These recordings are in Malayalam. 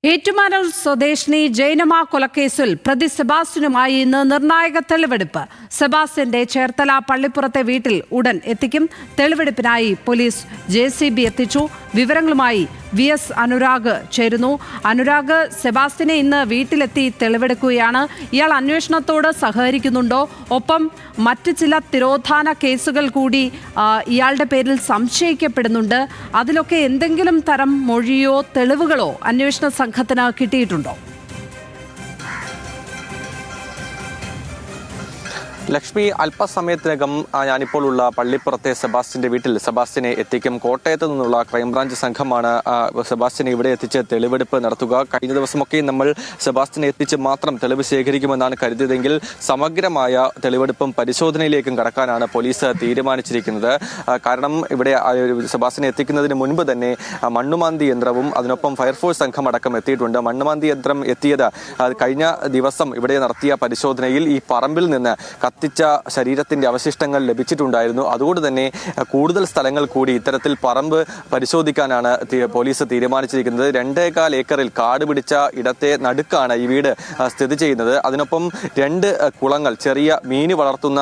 ഏറ്റുമാനൂർ സ്വദേശിനി ജൈനമ്മ കൊലക്കേസിൽ പ്രതി സെബാസ്റ്റ്യനുമായി ഇന്ന് നിർണായക തെളിവെടുപ്പ്. സെബാസ്റ്റ്യന്റെ ചേർത്തല പള്ളിപ്പുറത്തെ വീട്ടിൽ ഉടൻ എത്തിക്കും. തെളിവെടുപ്പിനായി പോലീസ് JCB എത്തിച്ചു. വിവരങ്ങളുമായി VS അനുരാഗ് ചേരുന്നു. അനുരാഗ്, സെബാസ്റ്റ്യനെ ഇന്ന് വീട്ടിലെത്തി തെളിവെടുക്കുകയാണ്. ഇയാൾ അന്വേഷണത്തോട് സഹകരിക്കുന്നുണ്ടോ? ഒപ്പം മറ്റ് ചില തിരോധാന കേസുകൾ കൂടി ഇയാളുടെ പേരിൽ സംശയിക്കപ്പെടുന്നുണ്ട്. അതിലൊക്കെ എന്തെങ്കിലും തരം മൊഴിയോ തെളിവുകളോ അന്വേഷണ സംഘത്തിന് കിട്ടിയിട്ടുണ്ടോ? ലക്ഷ്മി, അല്പസമയത്തിനകം ഞാനിപ്പോൾ ഉള്ള പള്ളിപ്പുറത്തെ സെബാസ്റ്റ്യന്റെ വീട്ടിൽ സെബാസ്റ്റ്യനെ എത്തിക്കും. കോട്ടയത്ത് നിന്നുള്ള ക്രൈംബ്രാഞ്ച് സംഘമാണ് സെബാസ്റ്റ്യനെ ഇവിടെ എത്തിച്ച് തെളിവെടുപ്പ് നടത്തുക. കഴിഞ്ഞ ദിവസമൊക്കെ നമ്മൾ സെബാസ്റ്റ്യനെ എത്തിച്ച് മാത്രം തെളിവ് ശേഖരിക്കുമെന്നാണ് കരുതിയതെങ്കിൽ സമഗ്രമായ തെളിവെടുപ്പും പരിശോധനയിലേക്കും കടക്കാനാണ് പോലീസ് തീരുമാനിച്ചിരിക്കുന്നത്. കാരണം ഇവിടെ സെബാസ്റ്റ്യനെ എത്തിക്കുന്നതിന് മുൻപ് തന്നെ മണ്ണുമാന്തി യന്ത്രവും അതിനൊപ്പം ഫയർഫോഴ്സ് സംഘം അടക്കം എത്തിയിട്ടുണ്ട്. മണ്ണുമാന്തി യന്ത്രം എത്തിയത് കഴിഞ്ഞ ദിവസം ഇവിടെ നടത്തിയ പരിശോധനയിൽ ഈ പറമ്പിൽ നിന്ന് കത്തിച്ച ശരീരത്തിന്റെ അവശിഷ്ടങ്ങൾ ലഭിച്ചിട്ടുണ്ടായിരുന്നു. അതുകൊണ്ട് തന്നെ കൂടുതൽ സ്ഥലങ്ങൾ കൂടി ഇത്തരത്തിൽ പറമ്പ് പരിശോധിക്കാനാണ് പോലീസ് തീരുമാനിച്ചിരിക്കുന്നത്. 2.25 ഏക്കറിൽ കാട് പിടിച്ച ഇടത്തെ നടുക്കാണ് ഈ വീട് സ്ഥിതി ചെയ്യുന്നത്. അതിനൊപ്പം 2 കുളങ്ങൾ, ചെറിയ മീൻ വളർത്തുന്ന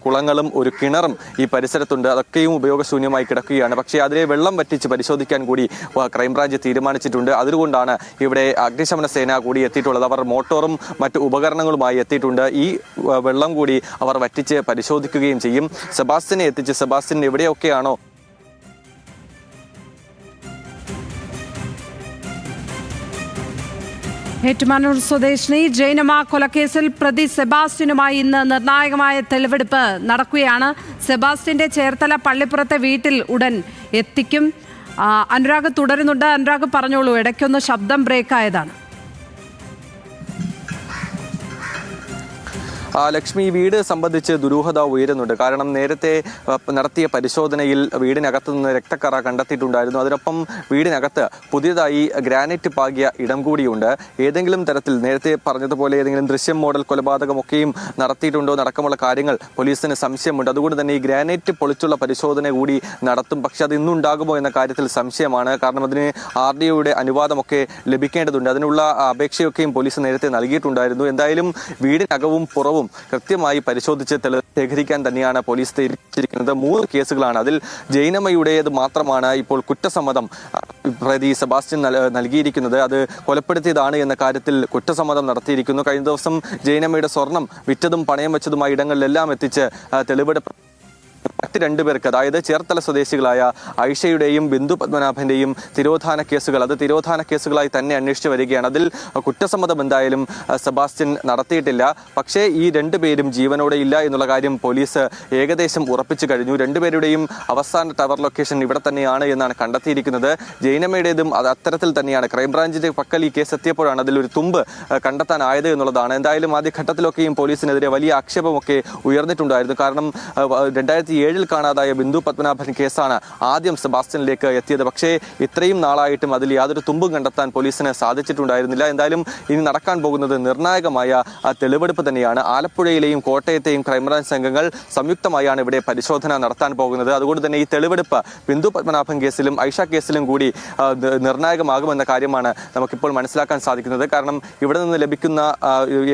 കുളങ്ങളും ഒരു കിണറും ഈ പരിസരത്തുണ്ട്. അതൊക്കെയും ഉപയോഗശൂന്യമായി കിടക്കുകയാണ്. പക്ഷേ അതിലെ വെള്ളം വറ്റിച്ച് പരിശോധിക്കാൻ കൂടി ക്രൈംബ്രാഞ്ച് തീരുമാനിച്ചിട്ടുണ്ട്. അതുകൊണ്ടാണ് ഇവിടെ അഗ്നിശമന സേന കൂടി എത്തിയിട്ടുള്ളത്. അവർ മോട്ടോറും മറ്റു ഉപകരണങ്ങളുമായി എത്തിയിട്ടുണ്ട്. ഈ വെള്ളം കൂടി അവർ വറ്റിച്ച് പരിശോധിക്കുകയും ചെയ്യും. സെബാസ്റ്റ്യനെ എത്തിച്ച് സെബാസ്റ്റ്യൻ എവിടെയൊക്കെയാണോ ഏറ്റുമാനൂർ സ്വദേശിനി ജൈനമ്മ കൊലക്കേസിൽ പ്രതി സെബാസ്റ്റ്യനുമായി ഇന്ന് നിർണായകമായ തെളിവെടുപ്പ് നടക്കുകയാണ്. സെബാസ്റ്റ്യന്റെ ചേർത്തല പള്ളിപ്പുറത്തെ വീട്ടിൽ ഉടൻ എത്തിക്കും. അനുരാഗ് തുടരുന്നുണ്ട്. അനുരാഗ് പറഞ്ഞോളൂ, ഇടയ്ക്കൊന്ന് ശബ്ദം ബ്രേക്കായതാണ്. ലക്ഷ്മി, വീട് സംബന്ധിച്ച് ദുരൂഹത ഉയരുന്നുണ്ട്. കാരണം നേരത്തെ നടത്തിയ പരിശോധനയിൽ വീടിനകത്ത് നിന്ന് രക്തക്കറ കണ്ടെത്തിയിട്ടുണ്ടായിരുന്നു. അതിനൊപ്പം വീടിനകത്ത് പുതിയതായി ഗ്രാനൈറ്റ് പാകിയ ഇടം കൂടിയുണ്ട്. ഏതെങ്കിലും തരത്തിൽ നേരത്തെ പറഞ്ഞതുപോലെ ഏതെങ്കിലും ദൃശ്യം മോഡൽ കൊലപാതകമൊക്കെയും നടത്തിയിട്ടുണ്ടോ അടക്കമുള്ള കാര്യങ്ങൾ പോലീസിന് സംശയമുണ്ട്. അതുകൊണ്ട് തന്നെ ഈ ഗ്രാനൈറ്റ് പൊളിച്ചുള്ള പരിശോധന കൂടി നടത്തും. പക്ഷെ അത് ഇന്നുണ്ടാകുമോ എന്ന കാര്യത്തിൽ സംശയമാണ്. കാരണം അതിന് RDOയുടെ അനുവാദമൊക്കെ ലഭിക്കേണ്ടതുണ്ട്. അതിനുള്ള അപേക്ഷയൊക്കെയും പോലീസ് നേരത്തെ നൽകിയിട്ടുണ്ടായിരുന്നു. എന്തായാലും വീടിനകവും പുറവും കൃത്യമായി പരിശോധിച്ച് തെളിവ് ശേഖരിക്കാൻ തന്നെയാണ് പോലീസ് തീരുമാനിച്ചിരിക്കുന്നത്. 3 കേസുകളാണ്. അതിൽ ജൈനമ്മയുടേത് മാത്രമാണ് ഇപ്പോൾ കുറ്റസമ്മതം പ്രതി സെബാസ്റ്റ്യൻ നൽകിയിരിക്കുന്നത്. അത് കൊലപ്പെടുത്തിയതാണ് എന്ന കാര്യത്തിൽ കുറ്റസമ്മതം നടത്തിയിരിക്കുന്നു. കഴിഞ്ഞ ദിവസം ജൈനമ്മയുടെ സ്വർണം വിറ്റതും പണയം വെച്ചതുമായ ഇടങ്ങളിലെല്ലാം എത്തിച്ച് തെളിവെടുപ്പ് മറ്റ് 2 പേർക്ക്, അതായത് ചേർത്തല സ്വദേശികളായ ഐഷയുടെയും ബിന്ദു പത്മനാഭന്റെയും തിരോധാന കേസുകൾ, അത് തിരോധാന കേസുകളായി തന്നെ അന്വേഷിച്ചു വരികയാണ്. അതിൽ കുറ്റസമ്മതം എന്തായാലും സെബാസ്റ്റ്യൻ നടത്തിയിട്ടില്ല. പക്ഷേ ഈ 2 പേരും ജീവനോടെ ഇല്ല എന്നുള്ള കാര്യം പോലീസ് ഏകദേശം ഉറപ്പിച്ചു കഴിഞ്ഞു. 2 പേരുടെയും അവസാന ടവർ ലൊക്കേഷൻ ഇവിടെ തന്നെയാണ് എന്നാണ് കണ്ടെത്തിയിരിക്കുന്നത്. ജൈനമ്മയുടേതും അത് അത്തരത്തിൽ തന്നെയാണ്. ക്രൈംബ്രാഞ്ചിന്റെ പക്കൽ ഈ കേസ് എത്തിയപ്പോഴാണ് അതിലൊരു തുമ്പ് കണ്ടെത്താനായത് എന്നുള്ളതാണ്. എന്തായാലും ആദ്യഘട്ടത്തിലൊക്കെയും പോലീസിനെതിരെ വലിയ ആക്ഷേപമൊക്കെ ഉയർന്നിട്ടുണ്ടായിരുന്നു. കാരണം 2007 കാണാതായ ബിന്ദു പത്മനാഭൻ കേസാണ് ആദ്യം സെബാസ്റ്റ്യനിലേക്ക് എത്തിയത്. പക്ഷേ ഇത്രയും നാളായിട്ടും അതിൽ യാതൊരു തുമ്പും കണ്ടെത്താൻ പോലീസിന് സാധിച്ചിട്ടുണ്ടായിരുന്നില്ല. എന്തായാലും ഇനി നടക്കാൻ പോകുന്നത് നിർണായകമായ തെളിവെടുപ്പ് തന്നെയാണ്. ആലപ്പുഴയിലെയും കോട്ടയത്തെയും ക്രൈംബ്രാഞ്ച് സംഘങ്ങൾ സംയുക്തമായാണ് ഇവിടെ പരിശോധന നടത്താൻ പോകുന്നത്. അതുകൊണ്ട് തന്നെ ഈ തെളിവെടുപ്പ് ബിന്ദു പത്മനാഭൻ കേസിലും ഐഷ കേസിലും കൂടി നിർണായകമാകുമെന്ന കാര്യമാണ് നമുക്കിപ്പോൾ മനസ്സിലാക്കാൻ സാധിക്കുന്നത്. കാരണം ഇവിടെ നിന്ന് ലഭിക്കുന്ന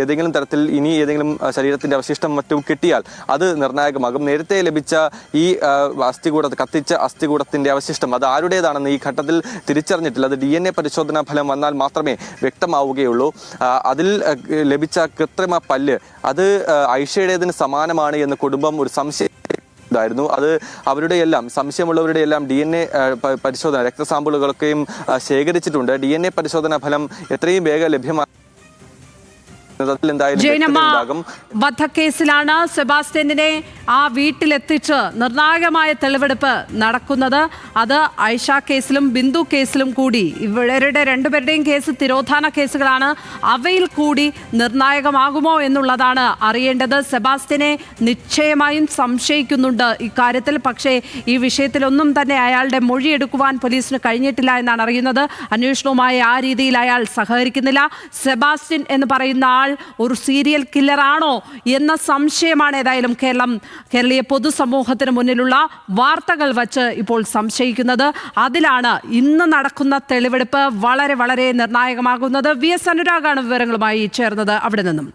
ഏതെങ്കിലും തരത്തിൽ ഇനി ഏതെങ്കിലും ശരീരത്തിന്റെ അവശിഷ്ടം മറ്റും കിട്ടിയാൽ അത് നിർണായകമാകും. നേരത്തെ ലഭിച്ച ഈ കത്തിച്ച അസ്ഥികൂടത്തിന്റെ അവശിഷ്ടം അത് ആരുടേതാണെന്ന് ഈ ഘട്ടത്തിൽ തിരിച്ചറിഞ്ഞിട്ടില്ല. അത് DNA പരിശോധനാ ഫലം വന്നാൽ മാത്രമേ വ്യക്തമാവുകയുള്ളൂ. അതിൽ ലഭിച്ച കൃത്രിമ പല്ല് അത് ഐഷയുടേതിന് സമാനമാണ് എന്ന് കുടുംബം ഒരു സംശയം ായിരുന്നു. അത് അവരുടെ എല്ലാം സംശയമുള്ളവരുടെ എല്ലാം DNA പരിശോധന രക്തസാമ്പിളുകളൊക്കെയും ശേഖരിച്ചിട്ടുണ്ട്. DNA പരിശോധനാ ഫലം എത്രയും വേഗം ലഭ്യമാണ്. ജൈനമ്മ വധക്കേസിലാണ് സെബാസ്റ്റ്യനെ ആ വീട്ടിലെത്തിച്ച് നിർണായകമായ തെളിവെടുപ്പ് നടക്കുന്നത്. അത് ഐഷ കേസിലും ബിന്ദു കേസിലും കൂടി ഇവരുടെ 2 പേരുടെയും കേസ് തിരോധാന കേസുകളാണ്. അവയിൽ കൂടി നിർണായകമാകുമോ എന്നുള്ളതാണ് അറിയേണ്ടത്. സെബാസ്റ്റ്യനെ നിശ്ചയമായും സംശയിക്കുന്നുണ്ട് ഇക്കാര്യത്തിൽ. പക്ഷേ ഈ വിഷയത്തിലൊന്നും തന്നെ അയാളുടെ മൊഴിയെടുക്കുവാൻ പോലീസിന് കഴിഞ്ഞിട്ടില്ല എന്നാണ് അറിയുന്നത്. അന്വേഷണവുമായി ആ രീതിയിൽ അയാൾ സഹകരിക്കുന്നില്ല. സെബാസ്റ്റ്യൻ എന്ന് പറയുന്ന ആൾ ഒരു സീരിയൽ കില്ലറാണോ എന്ന സംശയമാണ് ഏതായാലും കേരളീയ പൊതുസമൂഹത്തിന് മുന്നിലുള്ള വാർത്തകൾ വച്ച് ഇപ്പോൾ സംശയിക്കുന്നത്. അതിലാണ് ഇന്ന് നടക്കുന്ന തെളിവെടുപ്പ് വളരെ വളരെ നിർണായകമാകുന്നത്. വി എസ് അനുരാഗാണ് വിവരങ്ങളുമായി ചേർന്നത് അവിടെ നിന്നും.